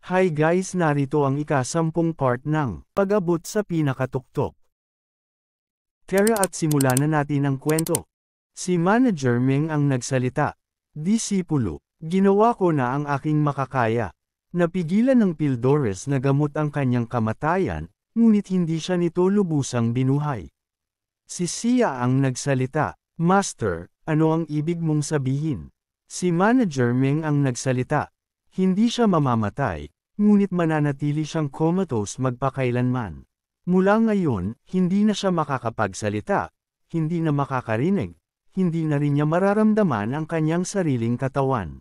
Hi guys, narito ang ika-10 part ng Pag-abot sa Pinakatuktok. Tara at simulan na natin ang kwento. Si Manager Meng ang nagsalita. Disipulo, ginawa ko na ang aking makakaya. Napigilan ng Pildores na gamot ang kanyang kamatayan, ngunit hindi siya nito lubusang binuhay. Si Sia ang nagsalita. Master, ano ang ibig mong sabihin? Si Manager Meng ang nagsalita. Hindi siya mamamatay, ngunit mananatili siyang comatose magpakailanman. Mula ngayon, hindi na siya makakapagsalita, hindi na makakarinig, hindi na rin niya mararamdaman ang kanyang sariling katawan.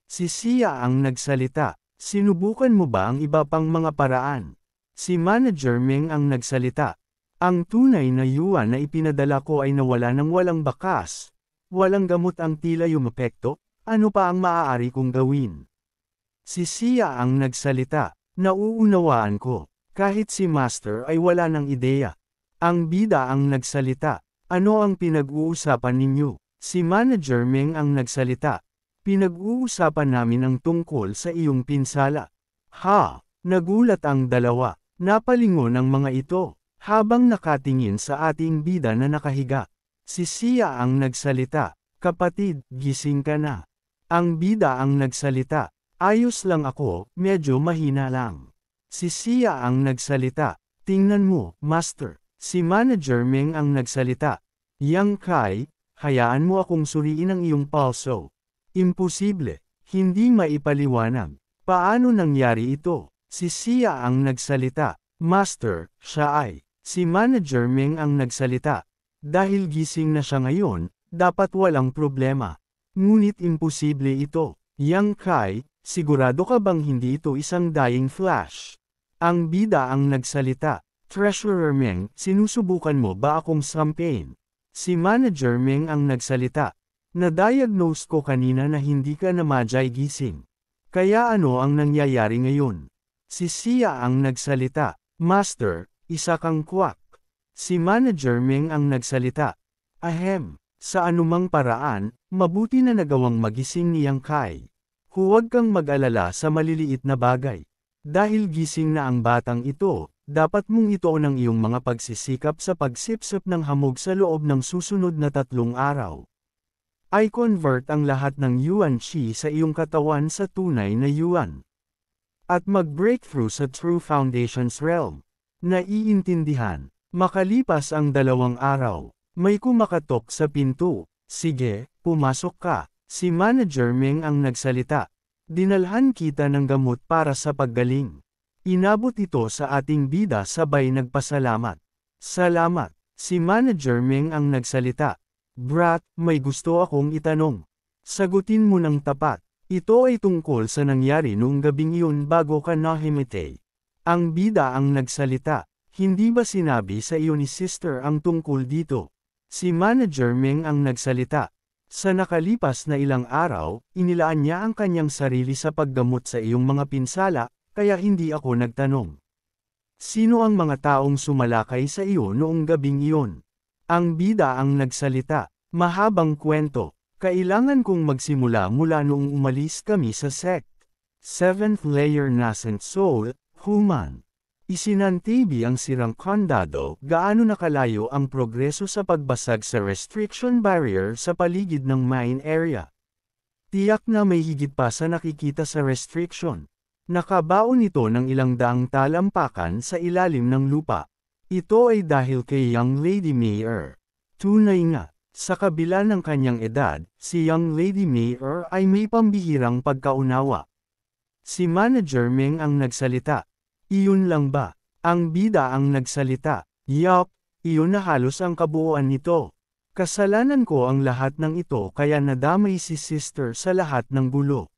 Si Sia ang nagsalita. Sinubukan mo ba ang iba pang mga paraan? Si Manager Meng ang nagsalita. Ang tunay na yuan na ipinadala ko ay nawala ng walang bakas. Walang gamot ang tila yumapekto, ano pa ang maaari kong gawin? Si Sia ang nagsalita. Nauunawaan ko. Kahit si Master ay wala ng ideya. Ang bida ang nagsalita. Ano ang pinag-uusapan ninyo? Si Manager Meng ang nagsalita. Pinag-uusapan namin ang tungkol sa iyong pinsala. Ha! Nagulat ang dalawa. Napalingon ang mga ito, habang nakatingin sa ating bida na nakahiga. Si Sia ang nagsalita. Kapatid, gising ka na. Ang bida ang nagsalita. Ayos lang ako, medyo mahina lang. Si Sia ang nagsalita. Tingnan mo, Master. Si Manager Meng ang nagsalita. Yang Kai, hayaan mo akong suriin ang iyong pulso. Imposible. Hindi maipaliwanag. Paano nangyari ito? Si Sia ang nagsalita. Master, siya ay. Si Manager Meng ang nagsalita. Dahil gising na siya ngayon, dapat walang problema. Ngunit imposible ito. Yang Kai, sigurado ka bang hindi ito isang dying flash? Ang bida ang nagsalita. Treasurer Meng, sinusubukan mo ba akong sampain? Si Manager Meng ang nagsalita. Na-diagnose ko kanina na hindi ka namadyay gising. Kaya ano ang nangyayari ngayon? Si Sia ang nagsalita. Master, isa kang kwak. Si Manager Meng ang nagsalita. Ahem, sa anumang paraan, mabuti na nagawang magising ni Yang Kai. Huwag kang mag-alala sa maliliit na bagay. Dahil gising na ang batang ito, dapat mong ituon ang iyong mga pagsisikap sa pagsipsip ng hamog sa loob ng susunod na 3 araw. I convert ang lahat ng yuan chi sa iyong katawan sa tunay na yuan. At mag-breakthrough sa True Foundations realm. Naiintindihan. Makalipas ang 2 araw, may kumakatok sa pinto. Sige, pumasok ka. Si Manager Meng ang nagsalita. Dinalhan kita ng gamot para sa paggaling. Inabot ito sa ating bida sabay nagpasalamat. Salamat. Si Manager Meng ang nagsalita. Brat, may gusto akong itanong. Sagutin mo ng tapat. Ito ay tungkol sa nangyari noong gabing iyon bago ka nahimite. Ang bida ang nagsalita. Hindi ba sinabi sa iyo ni Sister ang tungkol dito? Si Manager Meng ang nagsalita. Sa nakalipas na ilang araw, inilaan niya ang kanyang sarili sa paggamot sa iyong mga pinsala, kaya hindi ako nagtanong. Sino ang mga taong sumalakay sa iyo noong gabing iyon? Ang bida ang nagsalita. Mahabang kwento. Kailangan kong magsimula mula noong umalis kami sa sect. 7th layer nascent soul, human. Isinantibi ang sirang kondado, gaano nakalayo ang progreso sa pagbasag sa restriction barrier sa paligid ng mine area. Tiyak na may higit pa sa nakikita sa restriction. Nakabaon ito ng ilang daang talampakan sa ilalim ng lupa. Ito ay dahil kay Young Lady Mayor. Tunay nga, sa kabila ng kanyang edad, si Young Lady Mayor ay may pambihirang pagkaunawa. Si Manager Meng ang nagsalita. Iyon lang ba? Ang bida ang nagsalita. Yup, iyon na halos ang kabuuan nito. Kasalanan ko ang lahat ng ito kaya nadamay si Sister sa lahat ng gulo.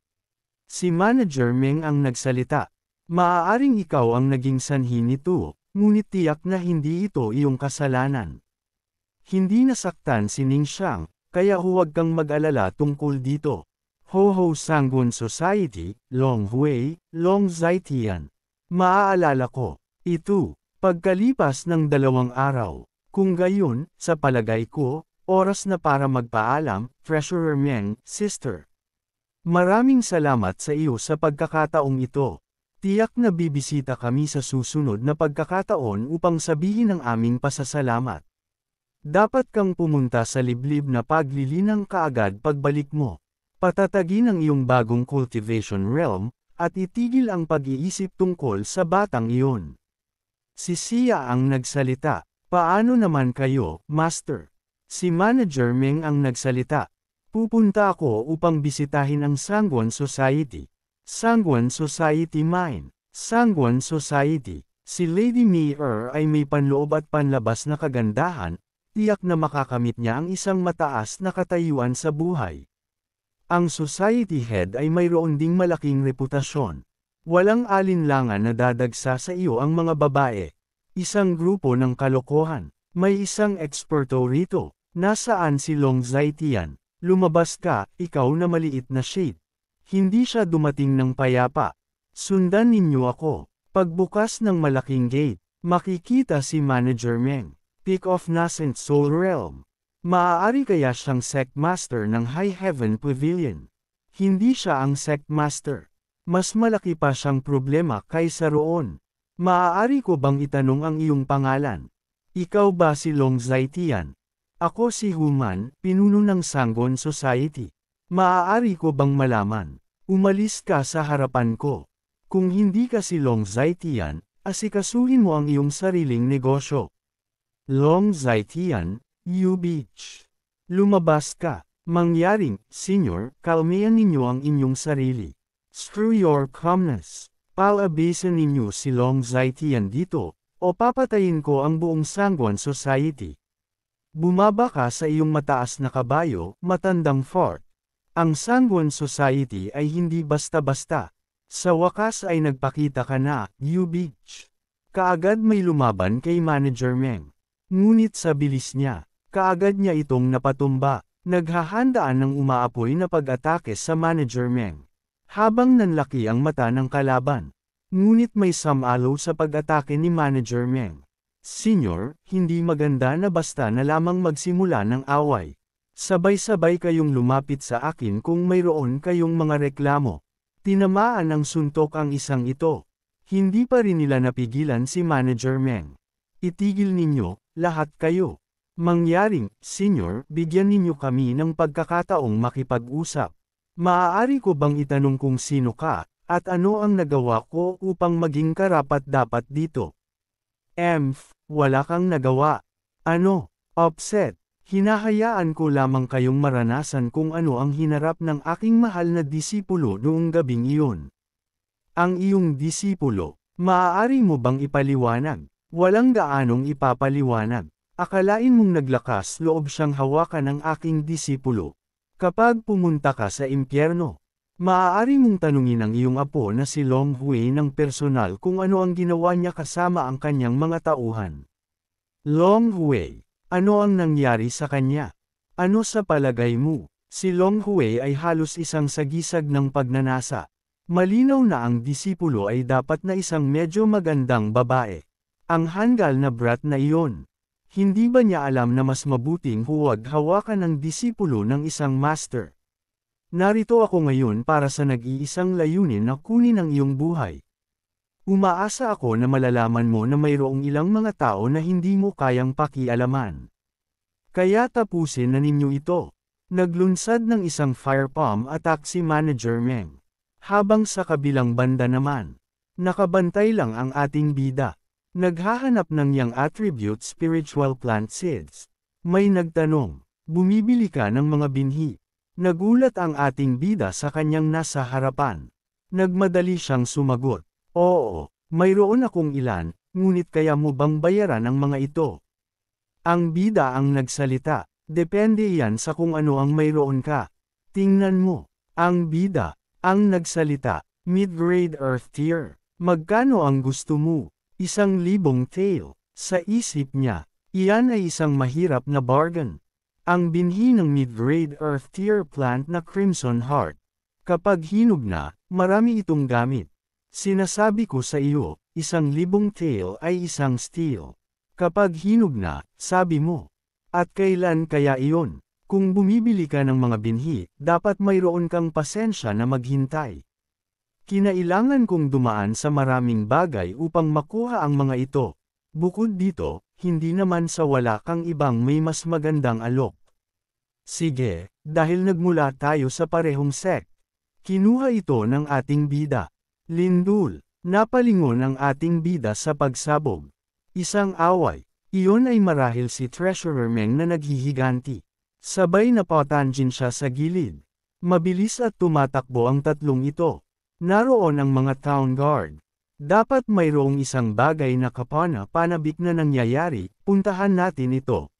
Si Manager Meng ang nagsalita. Maaaring ikaw ang naging sanhi nito, ngunit tiyak na hindi ito iyong kasalanan. Hindi nasaktan si Ning Xiang, kaya huwag kang mag-alala tungkol dito. Ho-Ho Sangun Society, Long Hui, Long Zaitian. Maaalala ko. Ito. Pagkalipas ng 2 araw. Kung gayon, sa palagay ko, oras na para magpaalam, Treasurer Meng, Sister. Maraming salamat sa iyo sa pagkakataong ito. Tiyak na bibisita kami sa susunod na pagkakataon upang sabihin ang aming pasasalamat. Dapat kang pumunta sa liblib na paglilinang kaagad pagbalik mo. Patatagin ang iyong bagong cultivation realm, at itigil ang pag-iisip tungkol sa batang iyon. Si Sia ang nagsalita. Paano naman kayo, Master? Si Manager Meng ang nagsalita. Pupunta ako upang bisitahin ang Sangwon Society. Sangwon Society Mine. Sangwon Society. Si Lady Mi ay may panloob at panlabas na kagandahan, tiyak na makakamit niya ang isang mataas na katayuan sa buhay. Ang society head ay mayroon ding malaking reputasyon. Walang alinlangan na dadagsa sa iyo ang mga babae. Isang grupo ng kalokohan. May isang eksperto rito. Nasaan si Long Zaitian? Lumabas ka, ikaw na maliit na shade. Hindi siya dumating ng payapa. Sundan ninyo ako. Pagbukas ng malaking gate, makikita si Manager Meng. Pick of Nascent Soul Realm. Maaari kaya siyang Sect Master ng High Heaven Pavilion. Hindi siya ang Sect Master. Mas malaki pa siyang problema kaysa roon. Maaari ko bang itanong ang iyong pangalan? Ikaw ba si Long Zaitian? Ako si Human, pinuno ng Sangwon Society. Maaari ko bang malaman? Umalis ka sa harapan ko. Kung hindi ka si Long Zaitian, asikasuhin mo ang iyong sariling negosyo. Long Zaitian, you bitch. Lumabas ka. Mangyaring, Senyor, kalmayan ninyo ang inyong sarili. Screw your calmness. Palabasan ninyo si Long Zaitian dito, o papatayin ko ang buong Sangwon Society. Bumaba ka sa iyong mataas na kabayo, matandang fort. Ang Sangwon Society ay hindi basta-basta. Sa wakas ay nagpakita ka na, you bitch. Kaagad may lumaban kay Manager Meng. Ngunit sa bilis niya, kaagad niya itong napatumba. Naghahandaan ng umaapoy na pag-atake sa Manager Meng. Habang nanlaki ang mata ng kalaban. Ngunit may samalo sa pag-atake ni Manager Meng. Senyor, hindi maganda na basta na lamang magsimula ng away. Sabay-sabay kayong lumapit sa akin kung mayroon kayong mga reklamo. Tinamaan ng suntok ang isang ito. Hindi pa rin nila napigilan si Manager Meng. Itigil ninyo, lahat kayo. Mangyaring, Senyor, bigyan ninyo kami ng pagkakataong makipag-usap. Maaari ko bang itanong kung sino ka, at ano ang nagawa ko upang maging karapat-dapat dito? Wala kang nagawa. Ano? Upset. Hinahayaan ko lamang kayong maranasan kung ano ang hinarap ng aking mahal na disipulo noong gabing iyon. Ang iyong disipulo, maaari mo bang ipaliwanag? Walang gaanong ipapaliwanag. Akalain mong naglakas loob siyang hawakan ng aking disipulo. Kapag pumunta ka sa impyerno, maaari mong tanungin ang iyong apo na si Long Hui ng personal kung ano ang ginawa niya kasama ang kanyang mga tauhan. Long Hui. Ano ang nangyari sa kanya? Ano sa palagay mo? Si Long Hui ay halos isang sagisag ng pagnanasa. Malinaw na ang disipulo ay dapat na isang medyo magandang babae. Ang hanggal na brat na iyon. Hindi ba niya alam na mas mabuting huwag hawakan ng disipulo ng isang master? Narito ako ngayon para sa nag-iisang layunin na kunin ang iyong buhay. Umaasa ako na malalaman mo na mayroong ilang mga tao na hindi mo kayang pakialaman. Kaya tapusin na ninyo ito. Naglunsad ng isang firebomb attack si Manager Meng. Habang sa kabilang banda naman, nakabantay lang ang ating bida. Naghahanap ng yang attribute spiritual plant seeds. May nagtanong, bumibili ka ng mga binhi. Nagulat ang ating bida sa kanyang nasa harapan. Nagmadali siyang sumagot. Oo, mayroon akong ilan, ngunit kaya mo bang bayaran ang mga ito? Ang bida ang nagsalita, depende yan sa kung ano ang mayroon ka. Tingnan mo, ang bida, ang nagsalita, mid-grade earth tier. Magkano ang gusto mo? 1,000 tael. Sa isip niya, iyan ay isang mahirap na bargain. Ang binhi ng mid-grade earth tier plant na Crimson Heart. Kapag hinog na, marami itong gamit. Sinasabi ko sa iyo, 1,000 tael ay isang steel. Kapag hinog na, sabi mo. At kailan kaya iyon? Kung bumibili ka ng mga binhi, dapat mayroon kang pasensya na maghintay. Kinailangan kong dumaan sa maraming bagay upang makuha ang mga ito. Bukod dito, hindi naman sa wala kang ibang may mas magandang alok. Sige, dahil nagmula tayo sa parehong sect. Kinuha ito ng ating bida. Lindul, napalingon ang ating bida sa pagsabog. Isang away. Iyon ay marahil si Treasurer Meng na naghihiganti. Sabay na patangin siya sa gilid. Mabilis at tumatakbo ang tatlong ito. Naroon ang mga town guard. Dapat mayroong isang bagay na kapana-panabik na nangyayari, puntahan natin ito.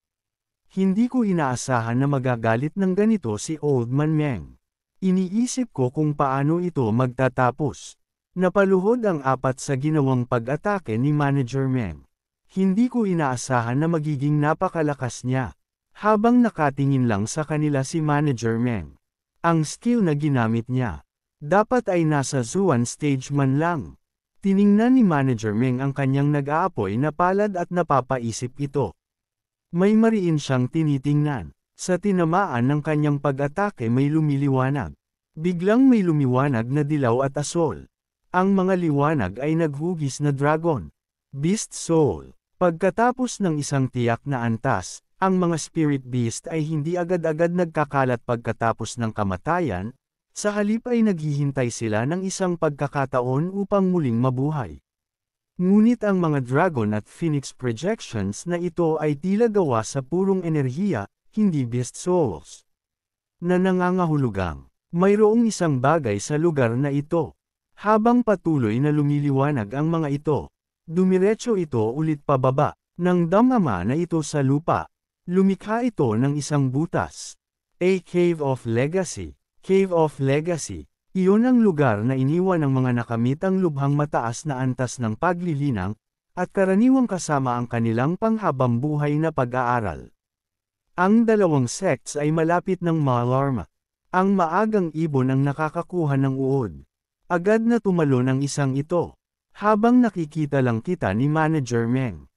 Hindi ko inaasahan na magagalit ng ganito si Old Man Meng. Iniisip ko kung paano ito magtatapos. Napaluhod ang apat sa ginawang pag-atake ni Manager Meng. Hindi ko inaasahan na magiging napakalakas niya. Habang nakatingin lang sa kanila si Manager Meng. Ang skill na ginamit niya. Dapat ay nasa Zuan stage man lang. Tiningnan ni Manager Meng ang kanyang nag-aapoy na palad at napapaisip ito. May mariin siyang tinitingnan. Sa tinamaan ng kanyang pag-atake may lumiliwanag. Biglang may lumiwanag na dilaw at asol. Ang mga liwanag ay naghugis na dragon. Beast Soul. Pagkatapos ng isang tiyak na antas, ang mga spirit beast ay hindi agad-agad nagkakalat pagkatapos ng kamatayan, sa halip ay naghihintay sila ng isang pagkakataon upang muling mabuhay. Ngunit ang mga dragon at phoenix projections na ito ay tila gawa sa purong enerhiya, hindi beast souls. Na nangangahulugang, mayroong isang bagay sa lugar na ito. Habang patuloy na lumiliwanag ang mga ito, dumiretso ito ulit pababa, nang damama na ito sa lupa. Lumikha ito ng isang butas. A Cave of Legacy. Cave of Legacy. Iyon ang lugar na iniwan ng mga nakamit ang lubhang mataas na antas ng paglilinang, at karaniwang kasama ang kanilang panghabang buhay na pag-aaral. Ang dalawang sects ay malapit ng Malarma. Ang maagang ibon ang nakakakuha ng uod. Agad na tumalon ang isang ito. Habang nakikita lang kita ni Manager Meng.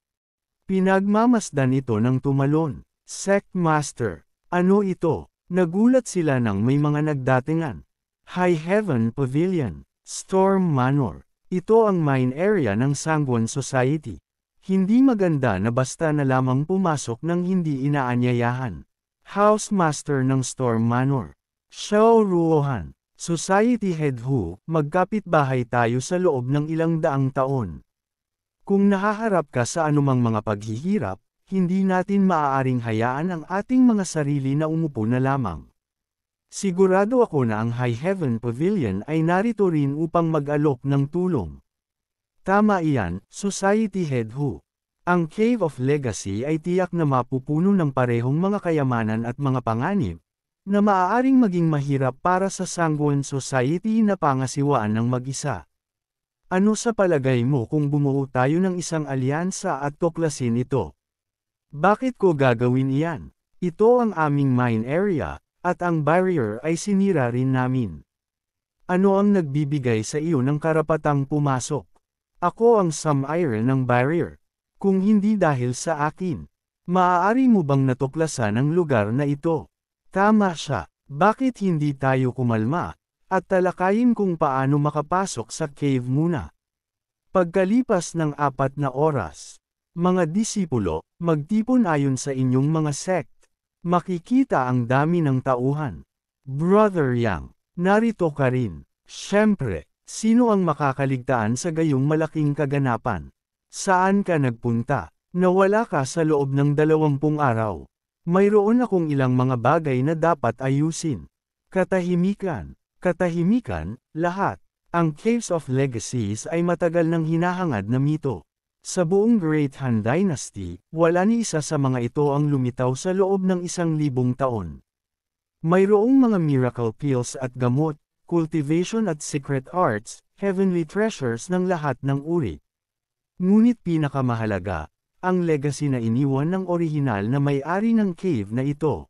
Pinagmamasdan ito ng tumalon. Sect Master. Ano ito? Nagulat sila nang may mga nagdatingan. High Heaven Pavilion. Storm Manor. Ito ang mine area ng Sangwon Society. Hindi maganda na basta na lamang pumasok ng hindi inaanyayahan. House Master ng Storm Manor. Xiao Ruohan. Society Head Hu, magkapitbahay tayo sa loob ng ilang daang taon. Kung nahaharap ka sa anumang mga paghihirap, hindi natin maaaring hayaan ang ating mga sarili na umupo na lamang. Sigurado ako na ang High Heaven Pavilion ay narito rin upang mag-alok ng tulong. Tama iyan, Society Head Hu. Ang Cave of Legacy ay tiyak na mapupuno ng parehong mga kayamanan at mga panganib, na maaaring maging mahirap para sa Sangwon Society na pangasiwaan ng mag-isa. Ano sa palagay mo kung bumuo tayo ng isang alyansa at tuklasin ito? Bakit ko gagawin iyan? Ito ang aming mine area, at ang barrier ay sinira rin namin. Ano ang nagbibigay sa iyo ng karapatang pumasok? Ako ang sumire ng barrier. Kung hindi dahil sa akin, maaari mo bang natuklasan ang lugar na ito? Tama siya, bakit hindi tayo kumalma, at talakayin kung paano makapasok sa cave muna. Pagkalipas ng 4 na oras, mga disipulo, magtipon ayon sa inyong mga sect. Makikita ang dami ng tauhan. Brother Yang, narito ka rin. Siyempre, sino ang makakaligtaan sa gayong malaking kaganapan? Saan ka nagpunta? Nawala ka sa loob ng 20 araw. Mayroon akong ilang mga bagay na dapat ayusin. Katahimikan. Katahimikan, lahat. Ang Caves of Legacies ay matagal nang hinahangad na mito. Sa buong Great Han Dynasty, wala ni isa sa mga ito ang lumitaw sa loob ng 1,000 taon. Mayroong mga miracle pills at gamot, cultivation at secret arts, heavenly treasures ng lahat ng uri. Ngunit pinakamahalaga, ang legacy na iniwan ng orihinal na may-ari ng cave na ito.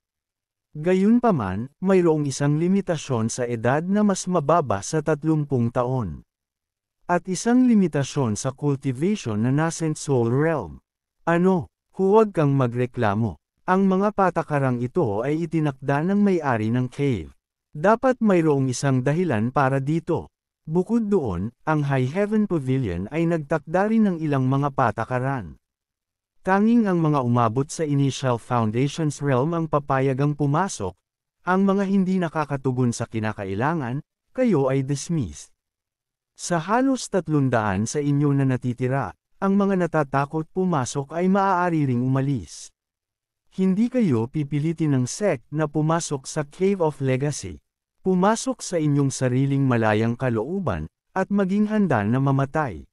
Gayunpaman, mayroong isang limitasyon sa edad na mas mababa sa 30 taon. At isang limitasyon sa cultivation na nascent soul realm. Ano? Huwag kang magreklamo. Ang mga patakarang ito ay itinakda ng may-ari ng cave. Dapat mayroong isang dahilan para dito. Bukod doon, ang High Heaven Pavilion ay nagtakda rin ng ilang mga patakaran. Tanging ang mga umabot sa Initial Foundations realm ang papayagang pumasok, ang mga hindi nakakatugon sa kinakailangan, kayo ay dismissed. Sa halos 300 sa inyo na natitira, ang mga natatakot pumasok ay maaari ring umalis. Hindi kayo pipilitin ng sect na pumasok sa Cave of Legacy. Pumasok sa inyong sariling malayang kalooban, at maging handa na mamatay.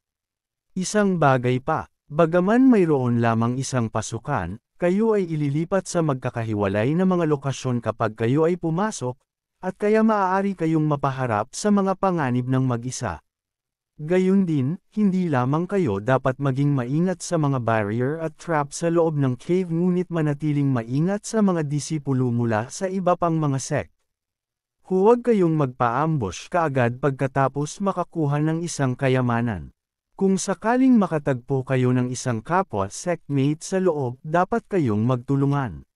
Isang bagay pa, bagaman mayroon lamang isang pasukan, kayo ay ililipat sa magkakahiwalay na mga lokasyon kapag kayo ay pumasok, at kaya maaari kayong mapaharap sa mga panganib ng mag-isa. Gayun din, hindi lamang kayo dapat maging maingat sa mga barrier at trap sa loob ng cave ngunit manatiling maingat sa mga disipulo mula sa iba pang mga sect. Huwag kayong magpa-ambush kaagad pagkatapos makakuha ng isang kayamanan. Kung sakaling makatagpo kayo ng isang kapwa sectmate sa loob, dapat kayong magtulungan.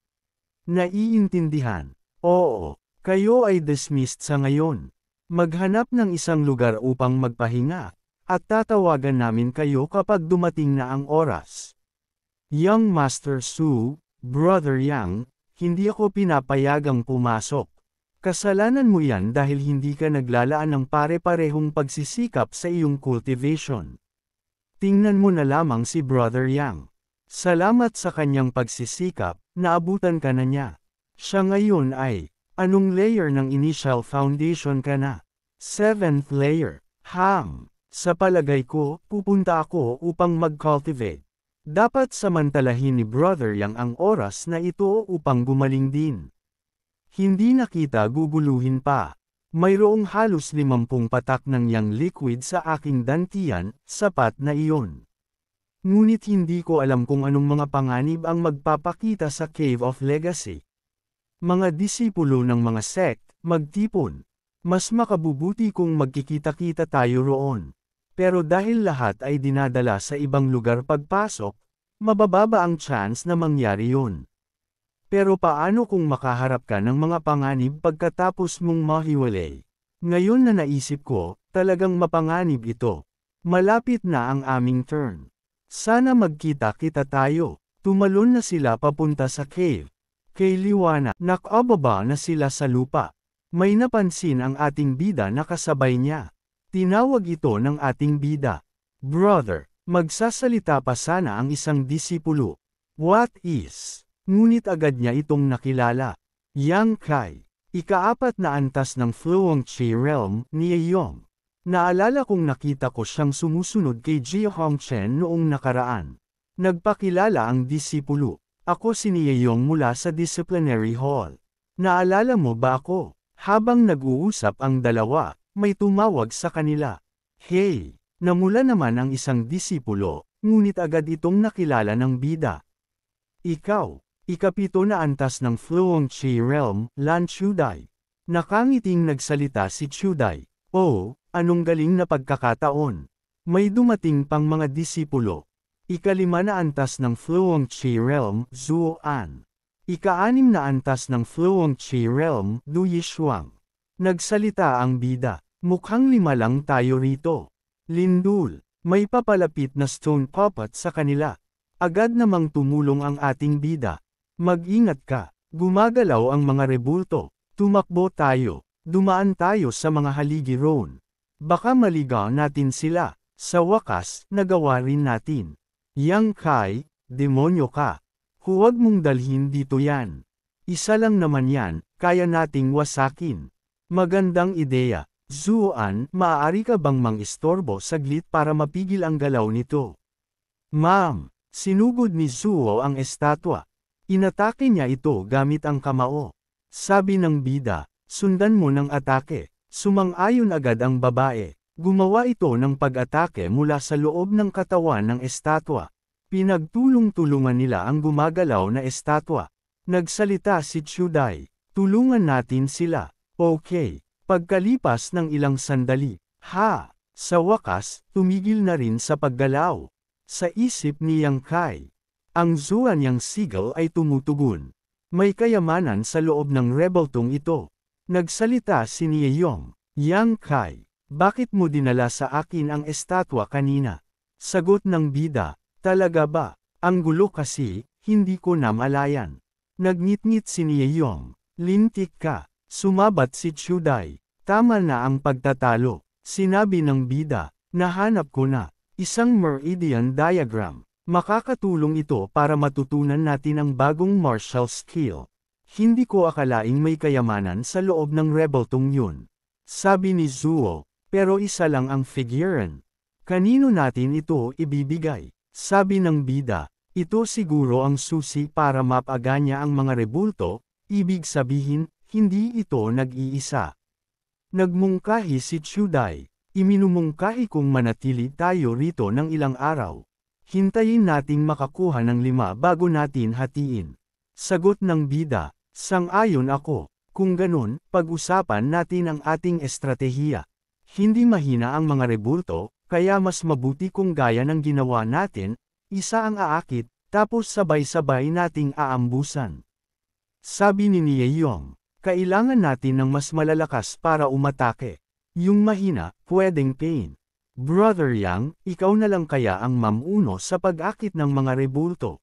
Naiintindihan? Oo, kayo ay dismissed sa ngayon. Maghanap ng isang lugar upang magpahinga, at tatawagan namin kayo kapag dumating na ang oras. Young Master Su, Brother Yang, hindi ako pinapayagang pumasok. Kasalanan mo yan dahil hindi ka naglalaan ng pare-parehong pagsisikap sa iyong cultivation. Tingnan mo na lamang si Brother Yang. Salamat sa kanyang pagsisikap, naabutan ka na niya. Siya ngayon ay, anong layer ng Initial Foundation ka na? 7th layer. Sa palagay ko, pupunta ako upang mag-cultivate. Dapat samantalahin ni Brother Yang ang oras na ito upang gumaling din. Hindi na kita guguluhin pa. Mayroong halos 50 patak ng yang liquid sa aking dantian, sapat na iyon. Ngunit hindi ko alam kung anong mga panganib ang magpapakita sa Cave of Legacy. Mga disipulo ng mga sect, magtipon. Mas makabubuti kung magkikita-kita tayo roon. Pero dahil lahat ay dinadala sa ibang lugar pagpasok, mabababa ang chance na mangyari yun. Pero paano kung makaharap ka ng mga panganib pagkatapos mong mahiwalay? Ngayon na naisip ko, talagang mapanganib ito. Malapit na ang aming turn. Sana magkita-kita tayo. Tumalon na sila papunta sa cave. Kay Liwanag, nakababa na sila sa lupa. May napansin ang ating bida na kasabay niya. Tinawag ito ng ating bida. Brother, magsasalita pa sana ang isang disipulo. What is? Ngunit agad niya itong nakilala. Yang Kai, ika-4 na antas ng Fluong Chi Realm ni Yeyong. Naalala kong nakita ko siyang sumusunod kay Jia Hongchen noong nakaraan. Nagpakilala ang disipulo. Ako si Yeyong mula sa Disciplinary Hall. Naalala mo ba ako? Habang nag-uusap ang dalawa, may tumawag sa kanila. Hey! Namula naman ang isang disipulo, ngunit agad itong nakilala ng bida. Ikaw! Ika-7 na antas ng Fluong Chi Realm, Lan Chudai. Nakangiting nagsalita si Chudai. Oh, anong galing na pagkakataon. May dumating pang mga disipulo. Ika-5 na antas ng Fluong Chi Realm, Zuo An. Ika-6 na antas ng Fluong Chi Realm, Du Yishuang. Nagsalita ang bida. Mukhang 5 lang tayo rito. Lindul, may papalapit na stone puppet sa kanila. Agad namang tumulong ang ating bida. Mag-ingat ka, gumagalaw ang mga rebulto, tumakbo tayo, dumaan tayo sa mga haligi roon. Baka maligaw natin sila, sa wakas, nagawa rin natin. Yang Kai, demonyo ka. Huwag mong dalhin dito yan. Isa lang naman yan, kaya nating wasakin. Magandang ideya, Zuan, maaari ka bang mang-istorbo saglit para mapigil ang galaw nito? Ma'am, sinugod ni Zuo ang estatwa. Inatake niya ito gamit ang kamao. Sabi ng bida, sundan mo ng atake. Sumang-ayon agad ang babae. Gumawa ito ng pag-atake mula sa loob ng katawan ng estatwa. Pinagtulong-tulungan nila ang gumagalaw na estatwa. Nagsalita si Chudai. Tulungan natin sila. Okay. Pagkalipas ng ilang sandali. Sa wakas, tumigil na rin sa paggalaw. Sa isip ni Yang Kai. Ang Zuan Yang Sigil ay tumutugon. May kayamanan sa loob ng rebeltong ito. Nagsalita si Yeyong. Yang Kai, Bakit mo dinala sa akin ang estatwa kanina? Sagot ng bida, talaga ba? Ang gulo kasi, hindi ko na malayan. Nagngit-ngit si Nieyong. Lintik ka. Sumabat si Chuday. Tama na ang pagtatalo. Sinabi ng bida, nahanap ko na. Isang meridian diagram. Makakatulong ito para matutunan natin ang bagong martial skill. Hindi ko akalaing may kayamanan sa loob ng rebeltong yun. Sabi ni Zuo, pero isa lang ang figuran. Kanino natin ito ibibigay? Sabi ng bida, ito siguro ang susi para mapaganya ang mga rebulto, ibig sabihin, hindi ito nag-iisa. Nagmungkahi si Chuday, iminumungkahi kong manatili tayo rito ng ilang araw. Hintayin nating makakuha ng 5 bago natin hatiin. Sagot ng bida, sang-ayon ako, kung ganun, pag-usapan natin ang ating estratehiya. Hindi mahina ang mga rebulto, kaya mas mabuti kung gaya ng ginawa natin, isa ang aakit, tapos sabay-sabay nating aambusan. Sabi ni Nieyong, kailangan natin ng mas malalakas para umatake. Yung mahina, pwedeng pain. Brother Yang, ikaw na lang kaya ang mamuno sa pag-akit ng mga rebulto.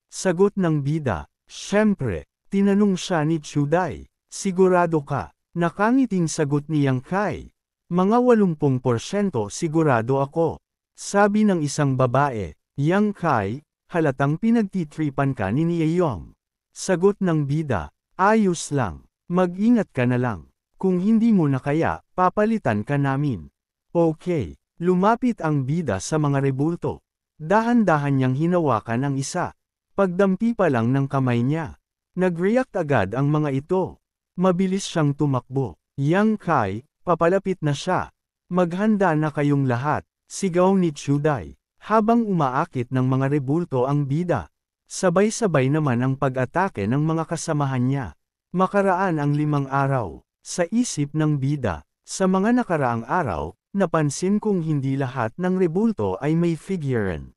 Sagot ng bida, syempre, tinanong siya ni Chuday, sigurado ka? Nakangiting sagot ni Yang Kai. Mga 80% sigurado ako. Sabi ng isang babae, Yang Kai, halatang pinagtitripan ka ni Nieyong. Sagot ng bida, ayos lang, mag-ingat ka na lang. Kung hindi mo na kaya, papalitan ka namin. Okay, lumapit ang bida sa mga rebulto. Dahan-dahan niyang hinawakan ang isa. Pagdampi pa lang ng kamay niya. Nag-react agad ang mga ito. Mabilis siyang tumakbo. Yang Kai, papalapit na siya. Maghanda na kayong lahat, sigaw ni Chuday. Habang umaakit ng mga rebulto ang bida, sabay-sabay naman ang pag-atake ng mga kasamahan niya. Makaraan ang 5 araw. Sa isip ng bida, sa mga nakaraang araw, napansin kong hindi lahat ng rebulto ay may figuran.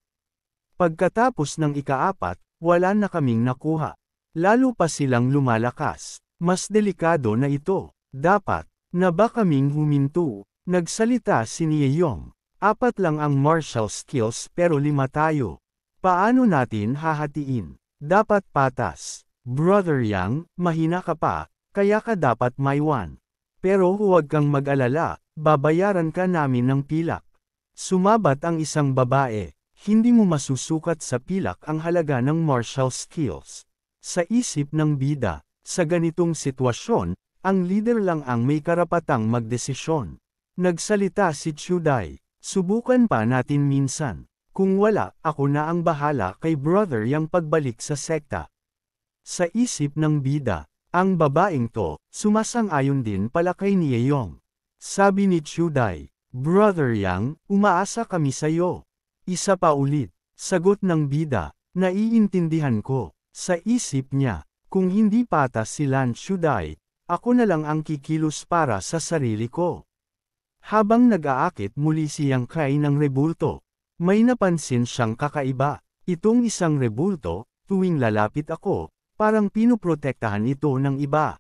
Pagkatapos ng ika-4, wala na kaming nakuha. Lalo pa silang lumalakas. Mas delikado na ito. Dapat na ba kaming huminto? Nagsalita si Nieyong. 4 lang ang martial skills pero 5 tayo. Paano natin hahatiin? Dapat patas. Brother Yang, mahina ka pa, kaya ka dapat may 1. Pero huwag kang mag-alala, babayaran ka namin ng pilak. Sumabat ang isang babae, hindi mo masusukat sa pilak ang halaga ng martial skills. Sa isip ng bida, sa ganitong sitwasyon, ang leader lang ang may karapatang magdesisyon. Nagsalita si Chuday. Subukan pa natin minsan. Kung wala, ako na ang bahala kay brother Yang pagbalik sa sekta. Sa isip ng bida, ang babaeng to, sumasang-ayon din pala kay Nieyong. Sabi ni Chuday, Brother Yang, umaasa kami sa'yo. Isa pa ulit, sagot ng bida, naiintindihan ko. Sa isip niya, kung hindi patas si Lan Chuday, ako na lang ang kikilos para sa sarili ko. Habang nag-aakit muli si Yang Kai ng rebulto, may napansin siyang kakaiba. Itong isang rebulto, tuwing lalapit ako, parang pinuprotektahan ito ng iba.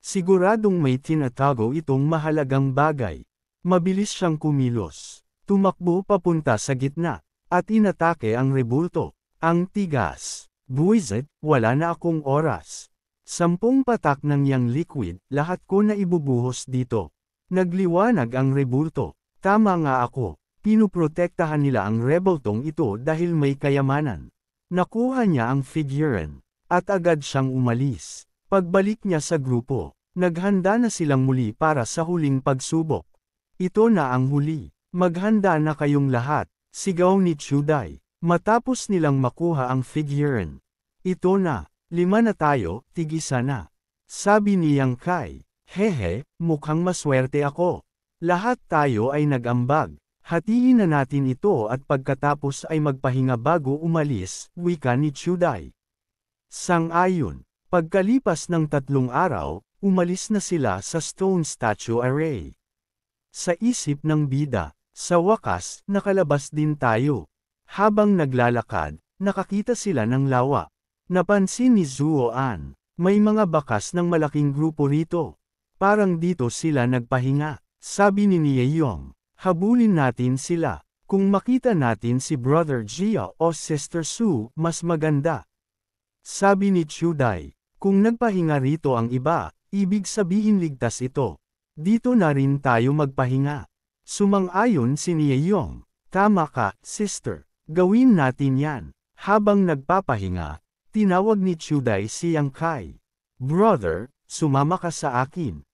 Siguradong may tinatago itong mahalagang bagay. Mabilis siyang kumilos. Tumakbo papunta sa gitna, at inatake ang rebulto. Ang tigas. Buwisit, wala na akong oras. 10 patak ng yang liquid, lahat ko na ibubuhos dito. Nagliwanag ang rebulto. Tama nga ako, pinuprotektahan nila ang rebultong ito dahil may kayamanan. Nakuha niya ang figuran, at agad siyang umalis. Pagbalik niya sa grupo, naghanda na silang muli para sa huling pagsubok. Ito na ang huli. Maghanda na kayong lahat, sigaw ni Chuday. Matapos nilang makuha ang figuran. Ito na, 5 na tayo, tigisa na. Sabi ni Yang Kai. Hehe, mukhang maswerte ako. Lahat tayo ay nag-ambag. Hatiin na natin ito at pagkatapos ay magpahinga bago umalis, wika ni Chuday. Sang-ayon. Pagkalipas ng 3 araw, umalis na sila sa stone statue array. Sa isip ng bida, sa wakas, nakalabas din tayo. Habang naglalakad, nakakita sila ng lawa. Napansin ni Zuo An, may mga bakas ng malaking grupo rito. Parang dito sila nagpahinga. Sabi ni Nieyong, habulin natin sila. Kung makita natin si Brother Jia o Sister Su, mas maganda. Sabi ni Chuday, kung nagpahinga rito ang iba, ibig sabihin ligtas ito. Dito na rin tayo magpahinga. Sumang-ayon si Nieyong, tama ka, sister. Gawin natin yan. Habang nagpapahinga, tinawag ni Chuday si Yang Kai. Brother, sumama ka sa akin.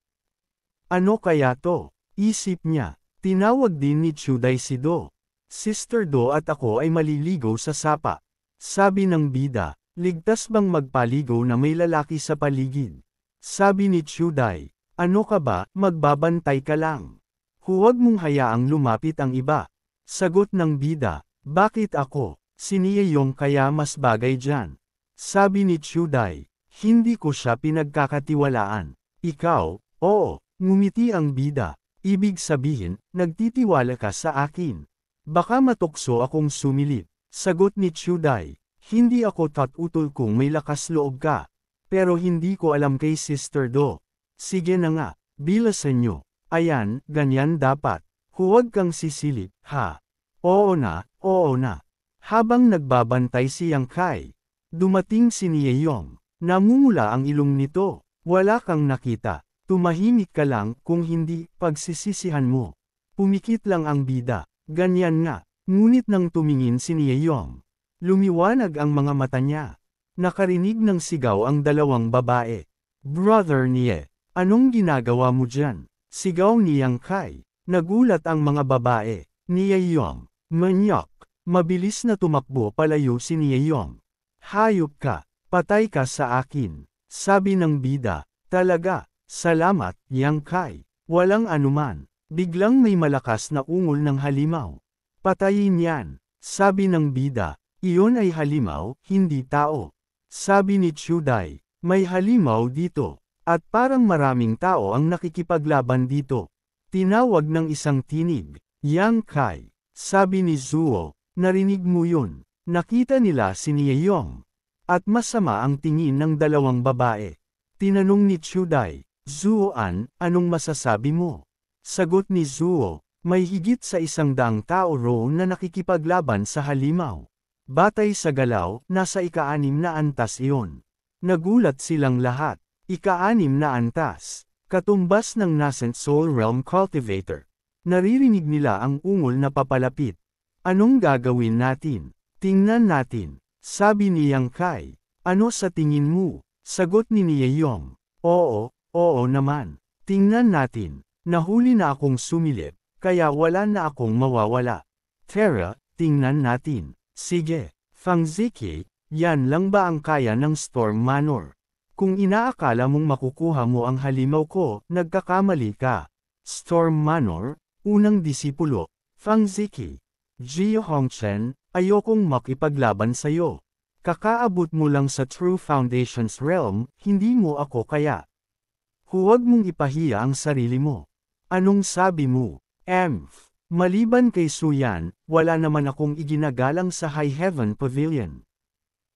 Ano kaya to? Isip niya. Tinawag din ni Chuday si Do. Sister Do at ako ay maliligo sa sapa. Sabi ng bida, ligtas bang magpaligo na may lalaki sa paligid? Sabi ni Chuday, ano ka ba, magbabantay ka lang. Huwag mong hayaang lumapit ang iba. Sagot ng bida, bakit ako? Si Nieyong kaya mas bagay dyan. Sabi ni Chuday, hindi ko siya pinagkakatiwalaan. Ikaw, oo, ngumiti ang bida. Ibig sabihin, nagtitiwala ka sa akin. Baka matukso akong sumilip. Sagot ni Chuday, hindi ako tatutol kung may lakas loob ka. Pero hindi ko alam kay Sister Do. Sige na nga, bilasan nyo. Ayan, ganyan dapat. Huwag kang sisilip, ha? Oo na, oo na. Habang nagbabantay si Yang Kai, dumating si Nieyong. Namumula ang ilong nito. Wala kang nakita. Tumahimik ka lang, kung hindi, pagsisisihan mo. Pumikit lang ang bida. Ganyan nga, ngunit nang tumingin si Nieyong, lumiwanag ang mga mata niya. Nakarinig ng sigaw ang dalawang babae. Brother Nie, anong ginagawa mo dyan? Sigaw ni Yang Kai. Nagulat ang mga babae. Nieyong, manyak. Mabilis na tumakbo palayo si Nieyong. Hayop ka, patay ka sa akin. Sabi ng bida, talaga, salamat, Yang Kai. Walang anuman. Biglang may malakas na ungol ng halimaw. Patayin yan. Sabi ng bida, iyon ay halimaw, hindi tao. Sabi ni Chuday, may halimaw dito. At parang maraming tao ang nakikipaglaban dito. Tinawag ng isang tinig, Yang Kai. Sabi ni Zuo, narinig mo yun. Nakita nila si Nieyong. At masama ang tingin ng dalawang babae. Tinanong ni Chuday, Zuoan, anong masasabi mo? Sagot ni Zuo, may higit sa 100 tao roon na nakikipaglaban sa halimaw. Batay sa galaw, nasa ika-6 na antas iyon. Nagulat silang lahat. Ika-6 na antas. Katumbas ng nascent soul realm cultivator. Naririnig nila ang ungol na papalapit. Anong gagawin natin? Tingnan natin. Sabi ni Yang Kai. Ano sa tingin mo? Sagot ni Nieyong. Oo naman. Tingnan natin. Nahuli na akong sumilip, kaya wala na akong mawawala. Tara, tingnan natin. Sige, Fang Ziki, yan lang ba ang kaya ng Storm Manor? Kung inaakala mong makukuha mo ang halimaw ko, nagkakamali ka. Storm Manor, unang disipulo, Fang Ziki. Jia Hongchen, ayokong makipaglaban sa'yo. Kakaabot mo lang sa True Foundations Realm, hindi mo ako kaya. Huwag mong ipahiya ang sarili mo. Anong sabi mo? Maliban kay Suyan, wala naman akong iginagalang sa High Heaven Pavilion.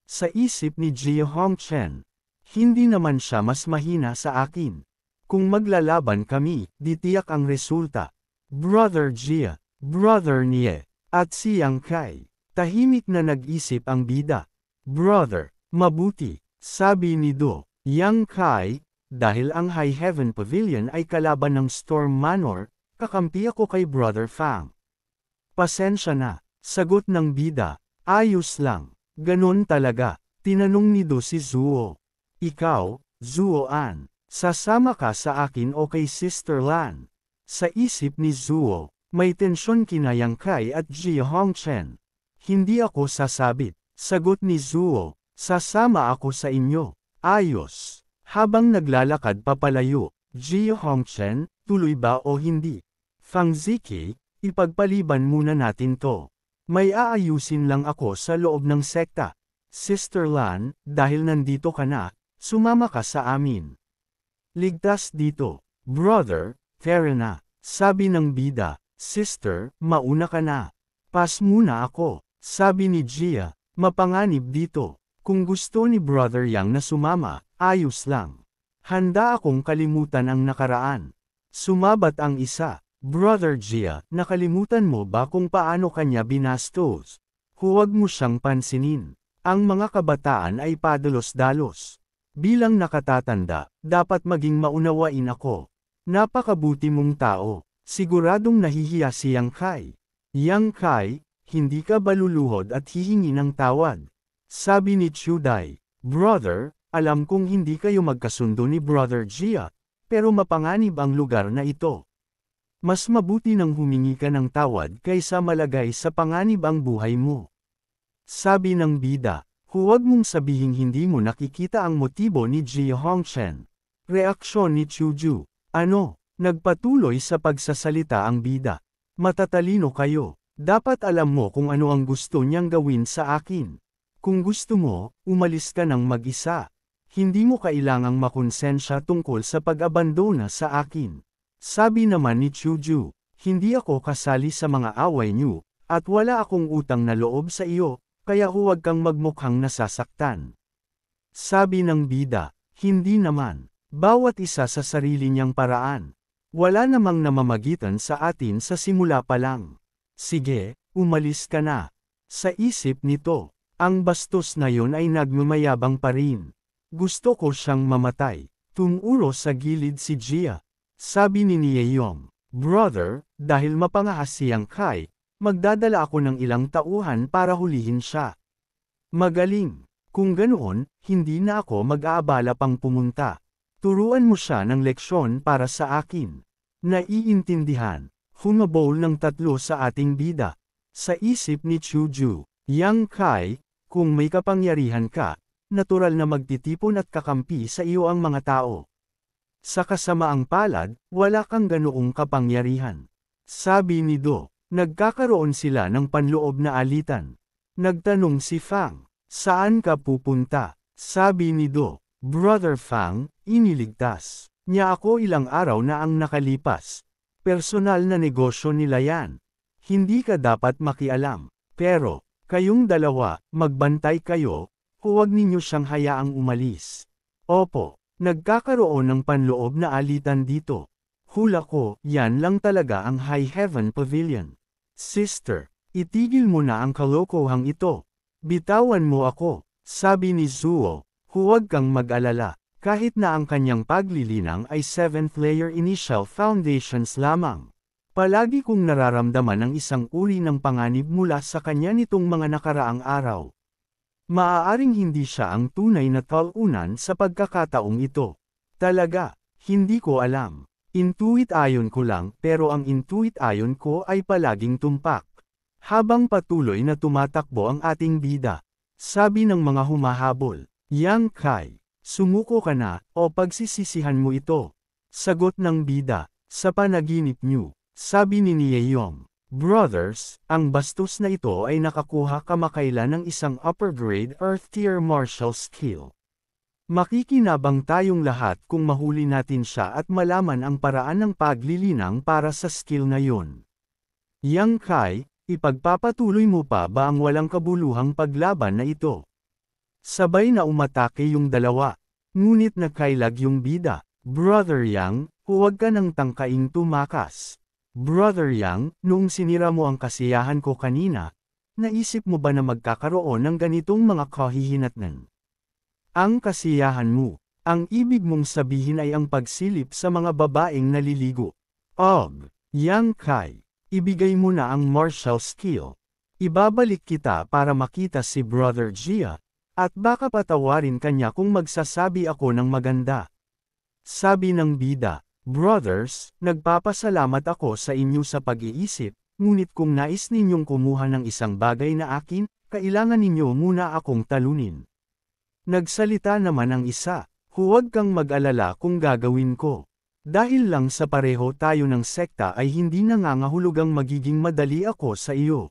Sa isip ni Jia Hongchen, hindi naman siya mas mahina sa akin. Kung maglalaban kami, ditiyak ang resulta. Brother Jia, Brother Nie, at si Yang Kai. Tahimik na nag-isip ang bida. Brother, mabuti, sabi ni Do. Yang Kai, dahil ang High Heaven Pavilion ay kalaban ng Storm Manor, kakampi ako kay Brother Fang. Pasensya na, sagot ng bida, ayos lang, ganon talaga, tinanong ni Do si Zuo. Ikaw, Zuo-an, sasama ka sa akin o kay Sister Lan? Sa isip ni Zuo, may tensyon kina Yang Kai at Jia Hongchen. Hindi ako sasabit, sagot ni Zuo, sasama ako sa inyo, ayos. Habang naglalakad papalayo, Jia Hongchen, tuloy ba o hindi? Fang Ziki, ipagpaliban muna natin to. May aayusin lang ako sa loob ng sekta. Sister Lan, dahil nandito ka na, sumama ka sa amin. Ligtas dito. Brother, tara na. Sabi ng bida, Sister, mauna ka na. Pas muna ako. Sabi ni Jia, mapanganib dito. Kung gusto ni Brother Yang na sumama, ayos lang. Handa akong kalimutan ang nakaraan. Sumabat ang isa, Brother Gia, nakalimutan mo ba kung paano kanya binastos? Huwag mo siyang pansinin. Ang mga kabataan ay padalos-dalos. Bilang nakatatanda, dapat maging maunawain ako. Napakabuti mong tao. Siguradong nahihiya si Yang Kai. Yang Kai, hindi ka baluluhod at hihingi ng tawad. Sabi ni Chudai, Brother, alam kong hindi kayo magkasundo ni Brother Gia, pero mapanganib ang lugar na ito. Mas mabuti nang humingi ka ng tawad kaysa malagay sa panganib ang buhay mo. Sabi ng bida, huwag mong sabihing hindi mo nakikita ang motibo ni Jia Hongchen. Reaksyon ni Chuju, ano, nagpatuloy sa pagsasalita ang bida. Matatalino kayo, dapat alam mo kung ano ang gusto niyang gawin sa akin. Kung gusto mo, umalis ka ng mag-isa. Hindi mo kailangang makonsensya tungkol sa pag-abandona sa akin. Sabi naman ni Chuju, hindi ako kasali sa mga away niyo, at wala akong utang na loob sa iyo. Kaya huwag kang magmukhang nasasaktan. Sabi ng bida, hindi naman. Bawat isa sa sarili niyang paraan. Wala namang namamagitan sa atin sa simula pa lang. Sige, umalis ka na. Sa isip nito, ang bastos na yon ay nagmamayabang pa rin. Gusto ko siyang mamatay. Tumuro sa gilid si Gia. Sabi ni Nieyong, Brother, dahil mapangahas si Yang Kai, magdadala ako ng ilang tauhan para hulihin siya. Magaling. Kung ganoon, hindi na ako mag-aabala pang pumunta. Turuan mo siya ng leksyon para sa akin. Naiintindihan. Humabol ng tatlo sa ating bida. Sa isip ni Chuju, Yang Kai, kung may kapangyarihan ka, natural na magtitipon at kakampi sa iyo ang mga tao. Sa kasamaang palad, wala kang ganoong kapangyarihan. Sabi ni Do. Nagkakaroon sila ng panloob na alitan. Nagtanong si Fang, saan ka pupunta? Sabi ni Do, Brother Fang, iniligtas niya ako ilang araw na ang nakalipas. Personal na negosyo nila yan. Hindi ka dapat makialam. Pero, kayong dalawa, magbantay kayo, huwag ninyo siyang hayaang umalis. Opo, nagkakaroon ng panloob na alitan dito. Hula ko, yan lang talaga ang High Heaven Pavilion. Sister, itigil mo na ang kalokohang ito. Bitawan mo ako, sabi ni Zuo, huwag kang mag-alala, kahit na ang kanyang paglilinang ay 7th layer initial foundations lamang. Palagi kong nararamdaman ang isang uri ng panganib mula sa kanya nitong mga nakaraang araw. Maaaring hindi siya ang tunay na talunan sa pagkakataong ito. Talaga, hindi ko alam. Intuit ayon ko lang pero ang intuit ayon ko ay palaging tumpak. Habang patuloy na tumatakbo ang ating bida, sabi ng mga humahabol, Yang Kai, sumuko ka na o pagsisisihan mo ito. Sagot ng bida, sa panaginip niyo, sabi ni Nieyong, Brothers, ang bastos na ito ay nakakuha kamakailan ng isang upper grade earth tier martial skill. Makikinabang tayong lahat kung mahuli natin siya at malaman ang paraan ng paglilinang para sa skill na yun. Yang Kai, ipagpapatuloy mo pa ba ang walang kabuluhang paglaban na ito? Sabay na umatake yung dalawa, ngunit nagkailag yung bida. Brother Yang, huwag ka nang tangkaing tumakas. Brother Yang, noong sinira mo ang kasiyahan ko kanina, naisip mo ba na magkakaroon ng ganitong mga kahihinatnan? Ang kasiyahan mo, ang ibig mong sabihin ay ang pagsilip sa mga babaeng naliligo. Yang Kai, ibigay mo na ang martial skill. Ibabalik kita para makita si Brother Gia, at baka patawarin kanya kung magsasabi ako ng maganda. Sabi ng bida, Brothers, nagpapasalamat ako sa inyo sa pag-iisip, ngunit kung nais ninyong kumuha ng isang bagay na akin, kailangan ninyo muna akong talunin. Nagsalita naman ang isa, huwag kang mag-alala kung gagawin ko. Dahil lang sa pareho tayo ng sekta ay hindi nangangahulugang magiging madali ako sa iyo.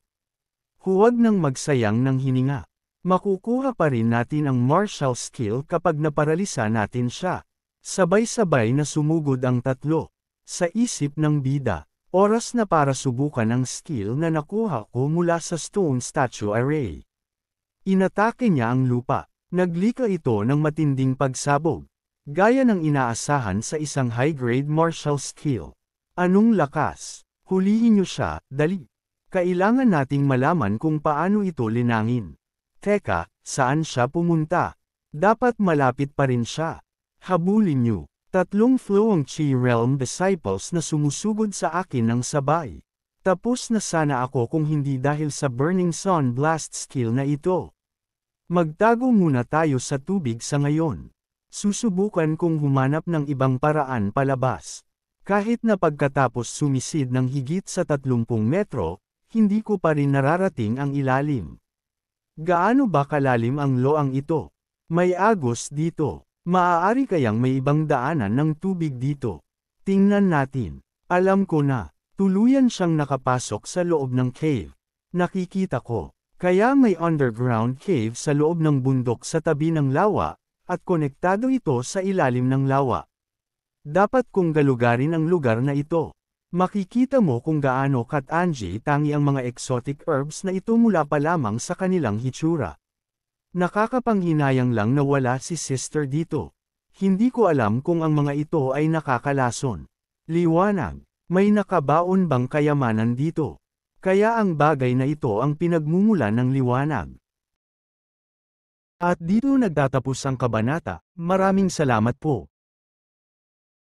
Huwag nang magsayang ng hininga. Makukuha pa rin natin ang martial skill kapag naparalisa natin siya. Sabay-sabay na sumugod ang tatlo. Sa isip ng bida, oras na para subukan ang skill na nakuha ko mula sa stone statue array. Inatake niya ang lupa. Naglika ito ng matinding pagsabog. Gaya ng inaasahan sa isang high-grade martial skill. Anong lakas? Hulihin niyo siya, dali. Kailangan nating malaman kung paano ito linangin. Teka, saan siya pumunta? Dapat malapit pa rin siya. Habulin niyo. 3 Flowing Chi Realm Disciples na sumusugod sa akin ng sabay. Tapos na sana ako kung hindi dahil sa Burning Sun Blast skill na ito. Magtago muna tayo sa tubig sa ngayon. Susubukan kong humanap ng ibang paraan palabas. Kahit na pagkatapos sumisid ng higit sa 30 metro, hindi ko pa rin nararating ang ilalim. Gaano ba kalalim ang loang ito? May agos dito. Maaari kayang may ibang daanan ng tubig dito. Tingnan natin. Alam ko na, tuluyan siyang nakapasok sa loob ng cave. Nakikita ko. Kaya may underground cave sa loob ng bundok sa tabi ng lawa, at konektado ito sa ilalim ng lawa. Dapat kong galugarin ang lugar na ito. Makikita mo kung gaano katangi tangi ang mga exotic herbs na ito mula pa lamang sa kanilang hitsura. Nakakapanghinayang lang na wala si sister dito. Hindi ko alam kung ang mga ito ay nakakalason. Liwanag, may nakabaon bang kayamanan dito? Kaya ang bagay na ito ang pinagmumulan ng liwanag. At dito nagtatapos ang kabanata. Maraming salamat po.